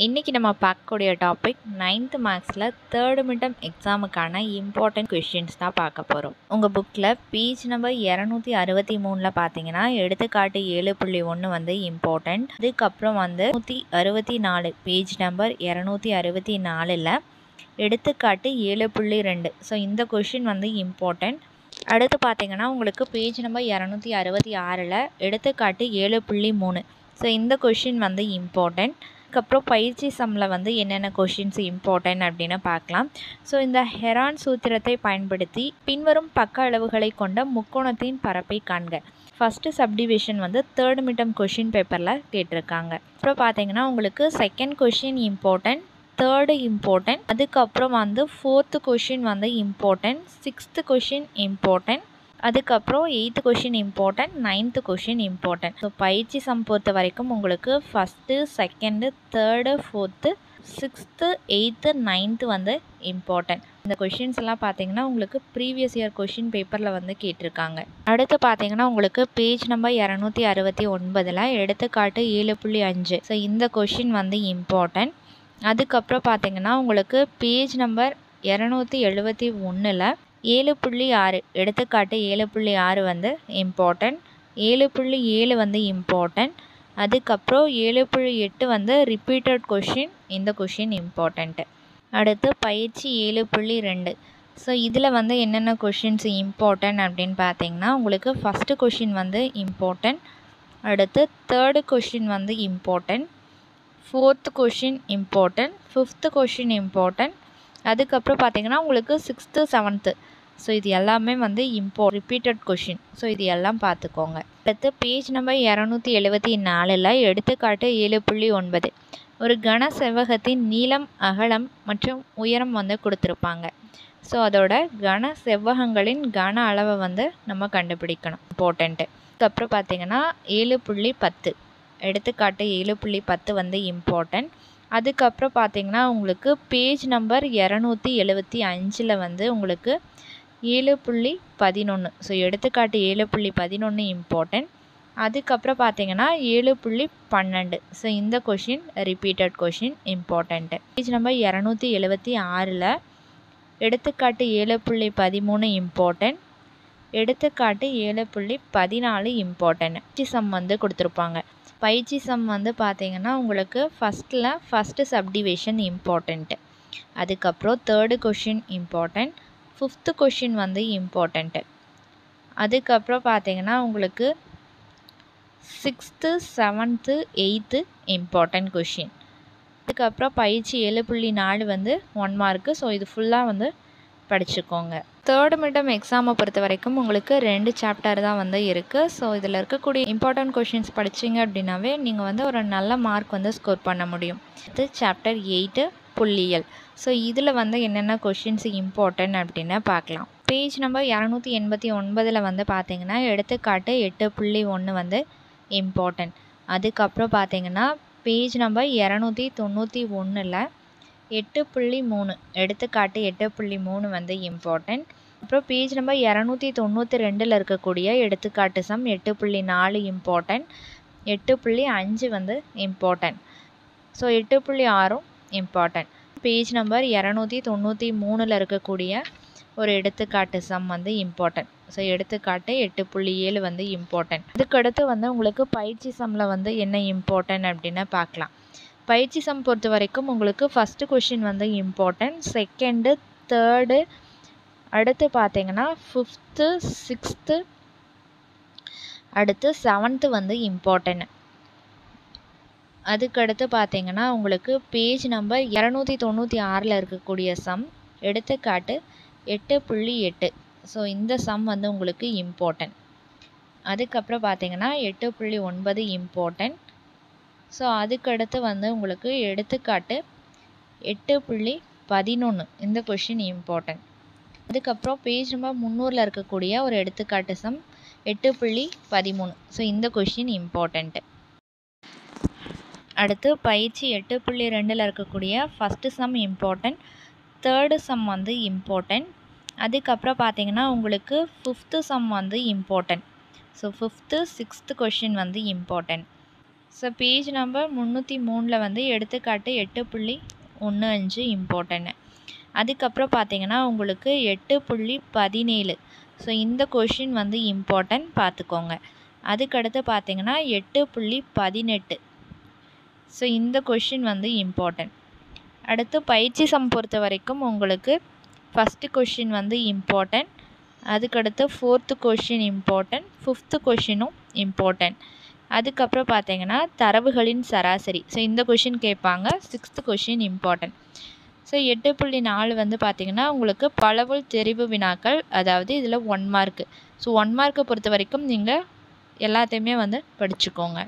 இன்றைக்கி நம்ம பார்க்கக்கூடிய டாபிக் 9th மேக்ஸில் தேர்டு மிட்டம் எக்ஸாமுக்கான இம்பார்ட்டன்ட் கொஷின்ஸ் தான் பார்க்க போகிறோம். உங்கள் புக்கில் பேஜ் நம்பர் 263 பார்த்தீங்கன்னா எடுத்துக்காட்டு 7.1 வந்து இம்பார்ட்டன்ட். அதுக்கப்புறம் வந்து 164 பேஜ் நம்பர் 264ல் எடுத்துக்காட்டு 7.2. ஸோ இந்த கொஷின் வந்து இம்பார்ட்டன்ட். அடுத்து பார்த்தீங்கன்னா உங்களுக்கு பேஜ் நம்பர் 266ல் எடுத்துக்காட்டு 7.3. ஸோ இந்த கொஷின் வந்து இம்பார்ட்டன்ட். அதுக்கப்புறம் பயிற்சி சம்மில் வந்து என்னென்ன கொஷின்ஸ் இம்பார்ட்டன்ட் அப்படின்னு பார்க்கலாம். ஸோ இந்த ஹெரான் சூத்திரத்தை பயன்படுத்தி பின்வரும் பக்க அளவுகளை கொண்ட முக்கோணத்தின் பரப்பை காண்க. ஃபஸ்ட்டு சப்டிவிஷன் வந்து தேர்ட் மிட்டம் கொஷின் பேப்பரில் கேட்டிருக்காங்க. அப்புறம் பார்த்தீங்கன்னா உங்களுக்கு second question important, third important, அதுக்கப்புறம் வந்து ஃபோர்த்து கொஷின் வந்து இம்பார்ட்டன்ட், சிக்ஸ்த்து கொஷின் இம்பார்ட்டன்ட், அதுக்கப்புறம் 8th question important, 9th question important. So பயிற்சி சம் பொறுத்த வரைக்கும் உங்களுக்கு first, second, third, fourth, 6th, 8th, 9th வந்து இம்பார்ட்டன்ட். இந்த கொஷின்ஸ் எல்லாம் பார்த்தீங்கன்னா உங்களுக்கு ப்ரீவியஸ் இயர் கொஷின் பேப்பரில் வந்து கேட்டிருக்காங்க. அடுத்து பார்த்தீங்கன்னா உங்களுக்கு பேஜ் நம்பர் 269ல் எடுத்துக்காட்டு 7.5. ஸோ இந்த கொஷின் வந்து இம்பார்ட்டன்ட். அதுக்கப்புறம் பார்த்தீங்கன்னா உங்களுக்கு பேஜ் நம்பர் 271ல் 7.6 எடுத்துக்காட்டு 7.6 வந்து இம்பார்ட்டன்ட், 7.7 வந்து இம்பார்ட்டன்ட், அதுக்கப்புறம் 7.8 வந்து ரிப்பீட்டட் கொஷின். இந்த கொஷின் இம்பார்ட்டண்ட்டு. அடுத்து பயிற்சி 7.2. ஸோ இதில் வந்து என்னென்ன கொஷின்ஸ் இம்பார்ட்டன்ட் அப்படின்னு பார்த்தீங்கன்னா உங்களுக்கு ஃபஸ்ட்டு கொஷின் வந்து இம்பார்ட்டன்ட், அடுத்து தேர்டு கொஷின் வந்து important, fourth question important, fifth question important, அதுக்கப்புறம் பார்த்தீங்கன்னா உங்களுக்கு 6th, 7th. ஸோ இது எல்லாமே வந்து ரிப்பீட்டட் கொஷின். ஸோ இது எல்லாம் பார்த்துக்கோங்க. அடுத்து பேஜ் நம்பர் 274ல் எடுத்துக்காட்டு 7.9. ஒரு கன செவ்வகத்தின் நீளம், அகலம் மற்றும் உயரம் வந்து கொடுத்துருப்பாங்க. ஸோ அதோட கன செவ்வகங்களின் கன அளவை வந்து நம்ம கண்டுபிடிக்கணும், இம்பார்ட்டண்ட்டு. அதுக்கப்புறம் பார்த்தீங்கன்னா 7.10 எடுத்துக்காட்டு 7.10 வந்து இம்பார்ட்டன்ட். அதுக்கப்புறம் பார்த்தீங்கன்னா உங்களுக்கு பேஜ் நம்பர் 275ல் வந்து உங்களுக்கு 7.11. ஸோ எடுத்துக்காட்டு 7.11 இம்பார்ட்டன்ட். அதுக்கப்புறம் பார்த்தீங்கன்னா 7.12. ஸோ இந்த question repeated question important. Page number 276ல் எடுத்துக்காட்டு 7.13 இம்பார்ட்டன்ட், எடுத்துக்காட்டு 7.14 இம்பார்ட்டன்ட். பயிற்சி சம் வந்து கொடுத்துருப்பாங்க. பயிற்சி சம் வந்து பார்த்தீங்கன்னா உங்களுக்கு ஃபஸ்ட்டு சப்டிவிஷன் இம்பார்ட்டண்ட்டு, அதுக்கப்புறம் third question important, fifth question வந்து இம்பார்ட்டண்ட்டு, அதுக்கப்புறம் பார்த்தீங்கன்னா உங்களுக்கு 6th, 7th, 8th important question. அதுக்கப்புறம் பயிற்சி 7.4 வந்து 1 மார்க்கு. ஸோ இது ஃபுல்லாக வந்து படிச்சுக்கோங்க. தேர்டு மிட்டம் எக்ஸாமை பொறுத்த வரைக்கும் உங்களுக்கு 2 சாப்டர் தான் வந்து இருக்குது. ஸோ இதில் இருக்கக்கூடிய இம்பார்ட்டன்ட் கொஷின்ஸ் படிச்சிங்க அப்படின்னாவே நீங்கள் வந்து ஒரு நல்ல மார்க் வந்து ஸ்கோர் பண்ண முடியும். இது சாப்டர் 8 புள்ளியியல். ஸோ இதில் வந்து என்னென்ன கொஷின்ஸ் இம்பார்ட்டன்ட் அப்படின்னு பார்க்கலாம். பேஜ் நம்பர் 289ல் வந்து பார்த்தீங்கன்னா எடுத்துக்காட்டு 8.1 வந்து இம்பார்ட்டன்ட். அதுக்கப்புறம் பார்த்தீங்கன்னா பேஜ் நம்பர் 291ல் 8.3 எடுத்துக்காட்டு 8.3 வந்து இம்பார்ட்டன்ட். அப்புறம் பேஜ் நம்பர் 292ல் இருக்கக்கூடிய எடுத்துக்காட்டு சம் 8.4 இம்பார்ட்டன்ட், 8.5 வந்து important. So 8.6 important. Page number 293ல் இருக்கக்கூடிய ஒரு எடுத்துக்காட்டு சம் வந்து இம்பார்ட்டன்ட். ஸோ எடுத்துக்காட்டு 8.7 வந்து இம்பார்ட்டன்ட். இதுக்கடுத்து வந்து உங்களுக்கு பயிற்சி சம்மில் வந்து என்ன இம்பார்ட்டன்ட் அப்படின்னு பார்க்கலாம். பயிற்சி சம் பொறுத்த வரைக்கும் உங்களுக்கு ஃபஸ்ட்டு கொஷின் வந்து இம்பார்ட்டன்ட், செகண்டு, தேர்டு, அடுத்து பார்த்தீங்கன்னா ஃபிஃப்த்து, 6th, அடுத்து 7th வந்து இம்பார்ட்டன்ட். அதுக்கடுத்து பார்த்தீங்கன்னா உங்களுக்கு பேஜ் நம்பர் 296ல் இருக்கக்கூடிய சம் எடுத்துக்காட்டு 8.8. ஸோ இந்த சம் வந்து உங்களுக்கு இம்பார்ட்டன்ட். அதுக்கப்புறம் பார்த்தீங்கன்னா 8.9 இம்பார்ட்டன்ட். ஸோ அதுக்கடுத்து வந்து உங்களுக்கு எடுத்துக்காட்டு 8.11 இந்த கொஷின் இம்பார்ட்டன்ட். அதுக்கப்புறம் பேஜ் நம்பர் 300ல் இருக்கக்கூடிய ஒரு எடுத்துக்காட்டு சம் 8.13. ஸோ இந்த கொஷின் இம்பார்ட்டண்ட்டு. அடுத்து பயிற்சி 8.2ல் இருக்கக்கூடிய first some important, third some வந்து இம்பார்ட்டன்ட். அதுக்கப்புறம் பார்த்தீங்கன்னா உங்களுக்கு ஃபிஃப்த்து சம் வந்து important. So fifth, 6th question வந்து இம்பார்ட்டன்ட். ஸோ பேஜ் நம்பர் 303 வந்து எடுத்துக்காட்டு 8.15 இம்பார்ட்டன்ட். அதுக்கப்புறம் பார்த்தீங்கன்னா உங்களுக்கு 8.17. ஸோ இந்த கொஷின் வந்து இம்பார்ட்டன்ட் பார்த்துக்கோங்க. அதுக்கடுத்து பார்த்தீங்கன்னா 8.18. ஸோ இந்த கொஷின் வந்து இம்பார்ட்டன்ட். அடுத்து பயிற்சி சம் பொறுத்த வரைக்கும் உங்களுக்கு ஃபஸ்ட்டு கொஷின் வந்து இம்பார்ட்டன்ட், அதுக்கடுத்து 4th question important, 5th கொஷினும் important. அதுக்கப்புறம் பார்த்தீங்கன்னா தரவுகளின் சராசரி. ஸோ இந்த கொஷின் கேட்பாங்க. 6th question important. ஸோ 8.4 வந்து பார்த்தீங்கன்னா உங்களுக்கு பலவொல் தெரிவு வினாக்கள், அதாவது இதில் 1 மார்க்கு. ஸோ 1 மார்க்கை பொறுத்த வரைக்கும் நீங்கள் எல்லாத்தையுமே வந்து படிச்சுக்கோங்க.